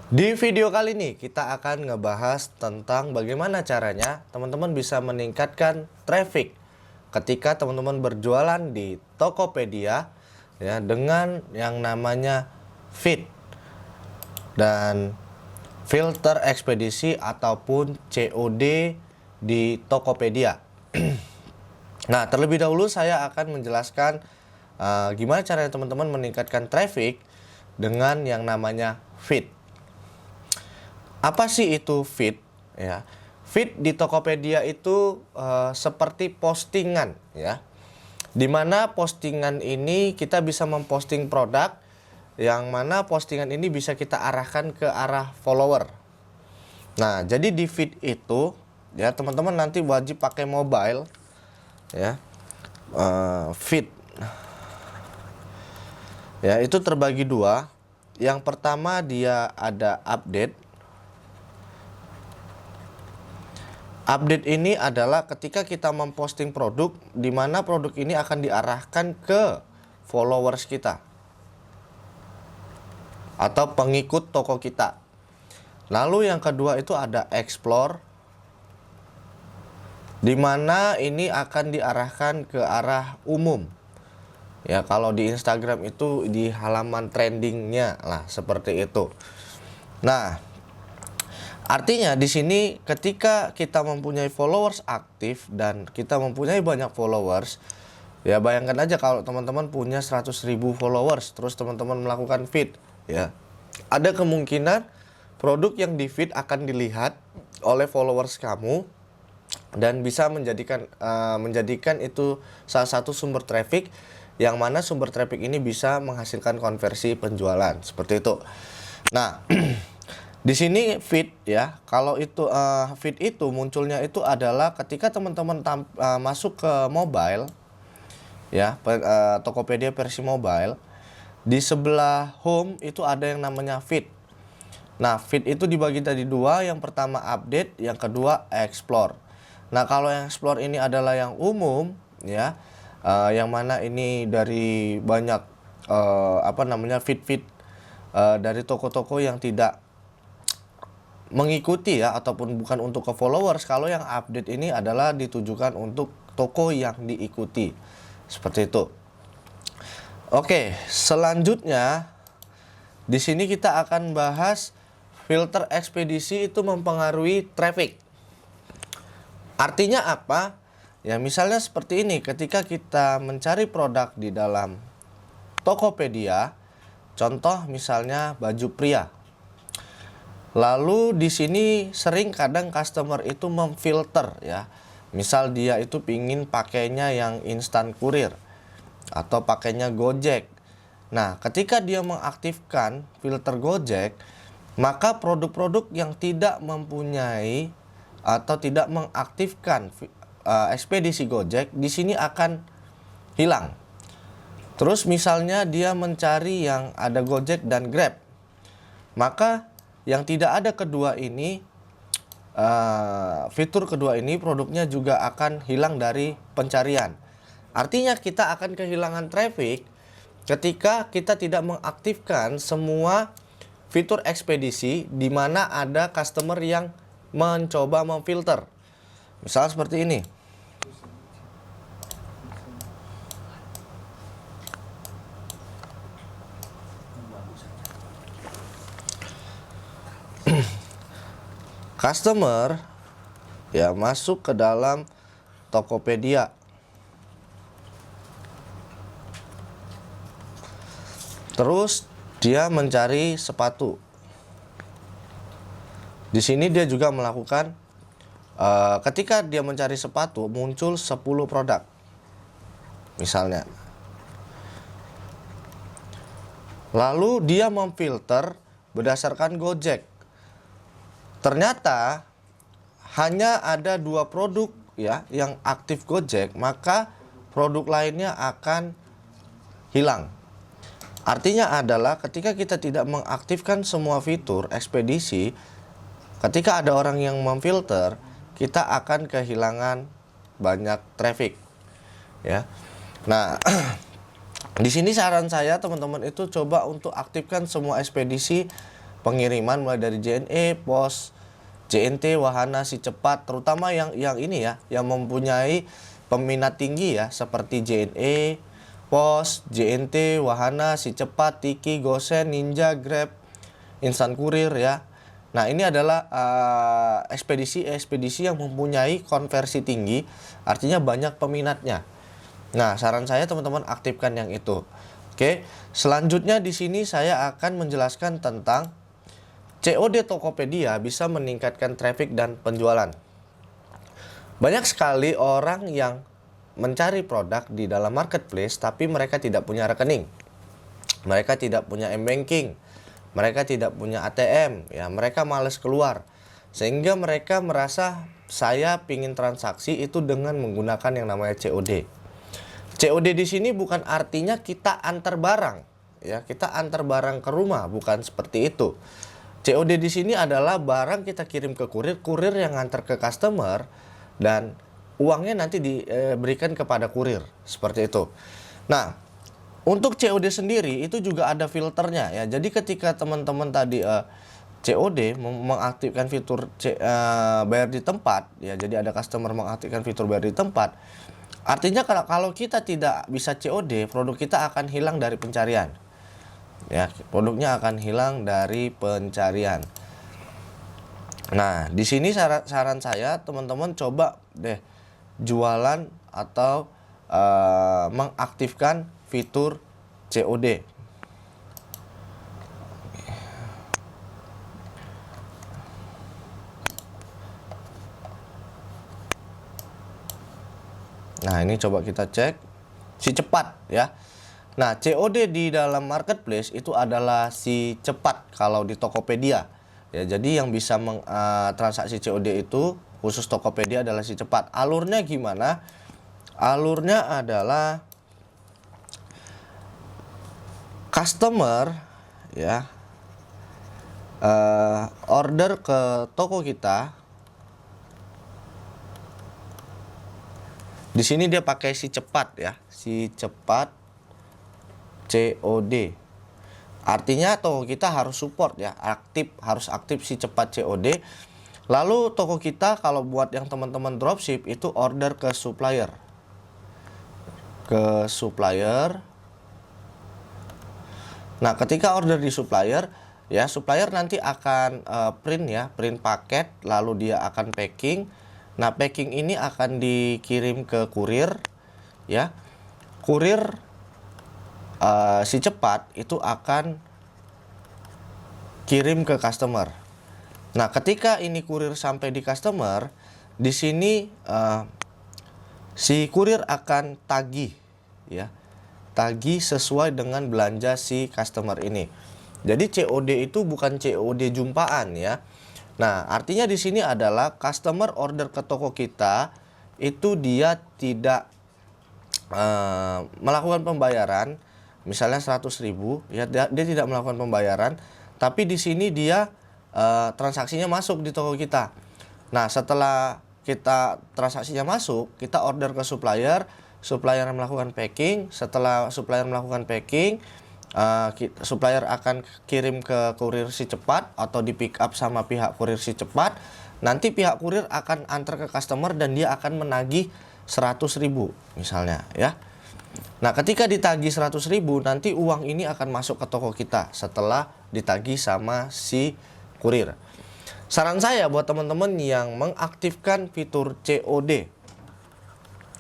Di video kali ini kita akan ngebahas tentang bagaimana caranya teman-teman bisa meningkatkan traffic ketika teman-teman berjualan di Tokopedia ya dengan yang namanya feed dan filter ekspedisi ataupun COD di Tokopedia. Nah, terlebih dahulu saya akan menjelaskan gimana caranya teman-teman meningkatkan traffic dengan yang namanya feed. Apa sih itu feed? Ya, feed di Tokopedia itu seperti postingan, ya. Dimana postingan ini kita bisa memposting produk, yang mana postingan ini bisa kita arahkan ke arah follower. Nah, jadi di feed itu, ya teman-teman nanti wajib pakai mobile, ya. Feed, ya itu terbagi dua. Yang pertama dia ada update. Update ini adalah ketika kita memposting produk, di mana produk ini akan diarahkan ke followers kita atau pengikut toko kita. Lalu yang kedua itu ada explore, di mana ini akan diarahkan ke arah umum. Ya, kalau di Instagram itu di halaman trendingnya lah, seperti itu. Nah, artinya di sini ketika kita mempunyai followers aktif dan kita mempunyai banyak followers, ya bayangkan aja kalau teman-teman punya 100.000 followers, terus teman-teman melakukan feed, ya ada kemungkinan produk yang di feed akan dilihat oleh followers kamu dan bisa menjadikan itu salah satu sumber traffic, yang mana sumber traffic ini bisa menghasilkan konversi penjualan, seperti itu. Nah, di sini feed, ya, kalau itu feed itu munculnya itu adalah ketika teman-teman masuk ke mobile, ya, Tokopedia versi mobile. Di sebelah home itu ada yang namanya feed. Nah, feed itu dibagi tadi dua, yang pertama update, yang kedua explore. Nah, kalau yang explore ini adalah yang umum, ya, yang mana ini dari banyak feed dari toko-toko yang tidak mengikuti, ya, ataupun bukan untuk ke followers. Kalau yang update ini adalah ditujukan untuk toko yang diikuti, seperti itu. Oke, selanjutnya di sini kita akan bahas filter ekspedisi itu mempengaruhi traffic. Artinya apa? Ya, misalnya seperti ini, ketika kita mencari produk di dalam Tokopedia, contoh misalnya baju pria. Lalu di sini sering kadang customer itu memfilter, ya. Misal dia itu pingin pakainya yang instan kurir atau pakainya Gojek. Nah, ketika dia mengaktifkan filter Gojek, maka produk-produk yang tidak mempunyai atau tidak mengaktifkan ekspedisi Gojek di sini akan hilang. Terus misalnya dia mencari yang ada Gojek dan Grab, maka yang tidak ada kedua ini, fitur kedua ini, produknya juga akan hilang dari pencarian. Artinya kita akan kehilangan traffic ketika kita tidak mengaktifkan semua fitur ekspedisi di mana ada customer yang mencoba memfilter. Misal seperti ini. Customer, ya, masuk ke dalam Tokopedia. Terus dia mencari sepatu. Di sini dia juga melakukan ketika dia mencari sepatu muncul 10 produk. Misalnya. Lalu dia memfilter berdasarkan Gojek. Ternyata hanya ada 2 produk, ya, yang aktif Gojek, maka produk lainnya akan hilang. Artinya adalah ketika kita tidak mengaktifkan semua fitur ekspedisi, ketika ada orang yang memfilter, kita akan kehilangan banyak traffic, ya. Nah, di sini saran saya teman-teman itu coba untuk aktifkan semua ekspedisi pengiriman mulai dari JNE, Pos, JNT, Wahana, Si Cepat, terutama yang ini ya, yang mempunyai peminat tinggi ya, seperti JNE, Pos, JNT, Wahana, Si Cepat, Tiki, Gosen, Ninja, Grab, Instan Kurir ya. Nah, ini adalah ekspedisi yang mempunyai konversi tinggi, artinya banyak peminatnya. Nah, saran saya teman-teman aktifkan yang itu. Oke, selanjutnya di sini saya akan menjelaskan tentang COD Tokopedia bisa meningkatkan traffic dan penjualan. Banyak sekali orang yang mencari produk di dalam marketplace tapi mereka tidak punya rekening. Mereka tidak punya m-banking. Mereka tidak punya ATM, ya mereka males keluar. Sehingga mereka merasa saya pingin transaksi itu dengan menggunakan yang namanya COD. COD di sini bukan artinya kita antar barang, ya kita antar barang ke rumah, bukan seperti itu. COD di sini adalah barang kita kirim ke kurir, kurir yang ngantar ke customer dan uangnya nanti diberikan kepada kurir, seperti itu. Nah, untuk COD sendiri itu juga ada filternya ya. Jadi ketika teman-teman tadi COD mengaktifkan fitur bayar di tempat, ya jadi ada customer mengaktifkan fitur bayar di tempat. Artinya kalau kita tidak bisa COD, produk kita akan hilang dari pencarian. Ya, produknya akan hilang dari pencarian. Nah, di sini saran saya teman-teman coba deh jualan atau mengaktifkan fitur COD. Nah, ini coba kita cek Si Cepat ya. Nah, COD di dalam marketplace itu adalah Si Cepat kalau di Tokopedia. Ya, jadi yang bisa transaksi COD itu khusus Tokopedia adalah Si Cepat. Alurnya gimana? Alurnya adalah customer ya order ke toko kita. Di sini dia pakai Si Cepat ya, Si Cepat COD. Artinya toko kita harus support ya, harus aktif Si Cepat COD. Lalu toko kita kalau buat yang teman-teman dropship itu order ke supplier. Nah, ketika order di supplier ya, supplier nanti akan print paket, lalu dia akan packing. Nah, packing ini akan dikirim ke kurir ya. Kurir Si Cepat itu akan kirim ke customer. Nah, ketika ini kurir sampai di customer, di sini si kurir akan tagih ya. Tagih sesuai dengan belanja si customer ini. Jadi COD itu bukan COD jumpaan ya. Nah, artinya di sini adalah customer order ke toko kita itu dia tidak melakukan pembayaran, misalnya 100.000 ya, dia tidak melakukan pembayaran, tapi di sini dia transaksinya masuk di toko kita. Nah, setelah kita transaksinya masuk, kita order ke supplier, supplier melakukan packing. Setelah supplier melakukan packing, supplier akan kirim ke kurir Si Cepat atau di pick up sama pihak kurir Si Cepat. Nanti pihak kurir akan antar ke customer dan dia akan menagih 100.000 misalnya ya. Nah, ketika ditagih 100.000 nanti uang ini akan masuk ke toko kita setelah ditagih sama si kurir. Saran saya buat teman-teman yang mengaktifkan fitur COD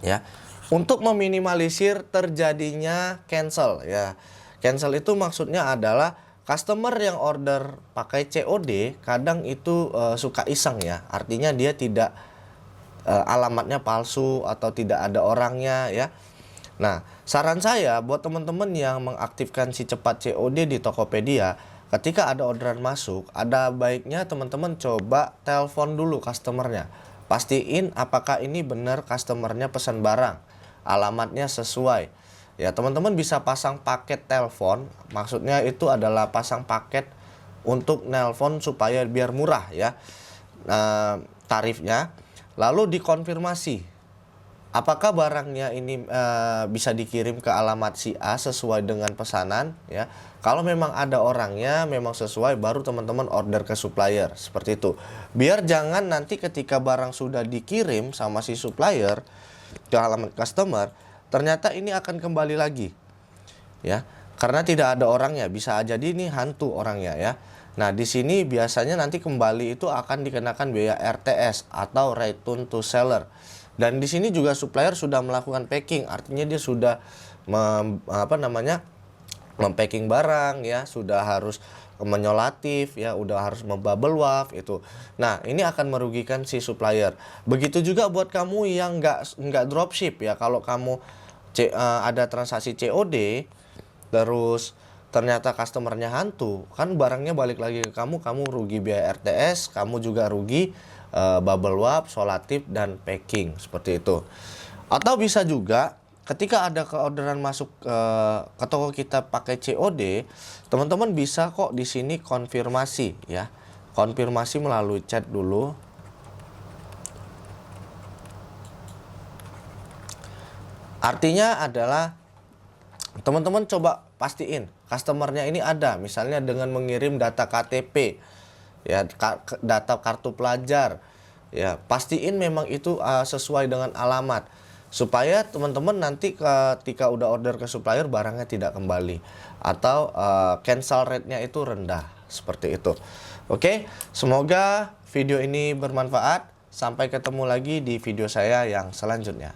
ya, untuk meminimalisir terjadinya cancel ya. Cancel itu maksudnya adalah customer yang order pakai COD kadang itu suka iseng ya. Artinya dia tidak alamatnya palsu atau tidak ada orangnya ya. Nah, saran saya buat teman-teman yang mengaktifkan Si Cepat COD di Tokopedia, ketika ada orderan masuk, ada baiknya teman-teman coba telepon dulu customernya. Pastiin apakah ini benar customernya pesan barang, alamatnya sesuai. Ya, teman-teman bisa pasang paket telepon, maksudnya itu adalah pasang paket untuk nelpon supaya biar murah ya tarifnya. Lalu dikonfirmasi apakah barangnya ini bisa dikirim ke alamat si A sesuai dengan pesanan ya. Kalau memang ada orangnya, memang sesuai, baru teman-teman order ke supplier, seperti itu. Biar jangan nanti ketika barang sudah dikirim sama si supplier ke alamat customer, ternyata ini akan kembali lagi ya. Karena tidak ada orangnya, bisa jadi ini hantu orangnya ya. Nah, di sini biasanya nanti kembali itu akan dikenakan biaya RTS atau return to seller. Dan di sini juga supplier sudah melakukan packing, artinya dia sudah mempacking barang ya, sudah harus menyolatif ya, udah harus membubble wrap itu. Nah, ini akan merugikan si supplier. Begitu juga buat kamu yang nggak dropship ya. Kalau kamu ada transaksi COD terus ternyata customernya hantu, kan barangnya balik lagi ke kamu rugi biaya RTS, kamu juga rugi bubble wrap, solatif, dan packing, seperti itu. Atau bisa juga ketika ada keorderan masuk ke toko kita pakai COD, teman-teman bisa kok di sini konfirmasi ya. Konfirmasi melalui chat dulu. Artinya adalah teman-teman coba pastiin customernya ini ada, misalnya dengan mengirim data KTP ya, data kartu pelajar ya, pastiin memang itu sesuai dengan alamat, supaya teman-teman nanti ketika udah order ke supplier barangnya tidak kembali atau cancel rate-nya itu rendah, seperti itu. Oke, semoga video ini bermanfaat. Sampai ketemu lagi di video saya yang selanjutnya.